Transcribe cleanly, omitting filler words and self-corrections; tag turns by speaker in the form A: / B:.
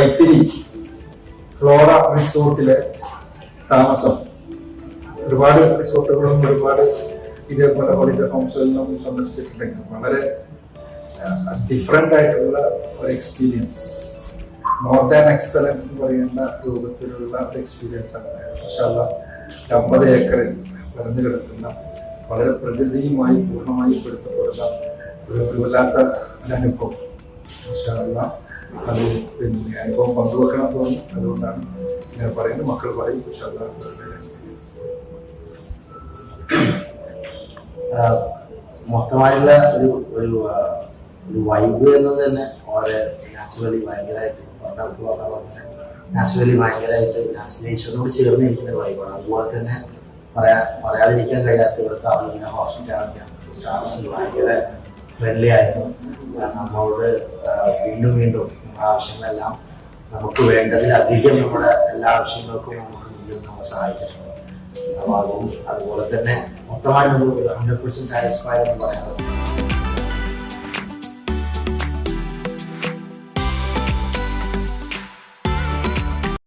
A: Vythiri Flora റിസോർട്ടിലെ താമസം. ഒരുപാട് റിസോർട്ടുകളും ഒരുപാട് ഇതേപോലെ ഹോളിഡേ ഹോംസുകളിലും സന്ദർശിച്ചിട്ടുണ്ടെങ്കിലും വളരെ ഡിഫറെന്റ് ആയിട്ടുള്ള ഒരു എക്സ്പീരിയൻസ്, മോർ ദാൻ എക്സലന്റ് എന്ന് പറയുന്ന രൂപത്തിലുള്ള ഒരു എക്സ്പീരിയൻസ് ആണ്. പക്ഷേ 50 ഏക്കറിൽ പരന്നു കിടക്കുന്ന വളരെ പ്രകൃതിയുമായി പൂർണ്ണമായി പൊരുത്തപ്പെടുന്ന ഒരു വല്ലാത്ത അനുഭവം. പക്ഷേ അത് പിന്നെ അനുഭവം പങ്കുവെക്കണം തോന്നി. അതുകൊണ്ടാണ് ഞാൻ പറയുന്നത്. മക്കൾ പറയും എക്സ്പീരിയൻസ്
B: മൊത്തമായിട്ടുള്ള ഒരു വൈബ് എന്നത് തന്നെ വളരെ നാച്ചുറലി ഭയങ്കരമായിട്ട് നാച്ചുറലി ഭയങ്കരമായിട്ട് നേച്ചറിനോട് ചേർന്നിരിക്കുന്ന ഒരു വൈബാണ്. അതുപോലെ തന്നെ പറയാതിരിക്കാൻ കഴിയാത്ത ഇവിടുത്തെ ആളുകളുടെ ഹോസ്പിറ്റാലിറ്റിയാണ്. സ്റ്റാഫ്സ് ഭയങ്കര ഫ്രണ്ട്ലി ആയിരുന്നു. നമ്മളോട് വീണ്ടും വീണ്ടും ആവശ്യങ്ങളെല്ലാം നമുക്ക് വേണ്ടതിലധികം നമ്മുടെ എല്ലാ ആവശ്യങ്ങൾക്കും നമുക്ക് മുന്നിൽ നമ്മളെ സഹായിച്ചിട്ടുണ്ട്. അപ്പോൾ അതുപോലെ തന്നെ മൊത്തമായിട്ടൊരു 100% സാറ്റിസ്ഫൈഡ് എന്ന് പറയാനുള്ളത്.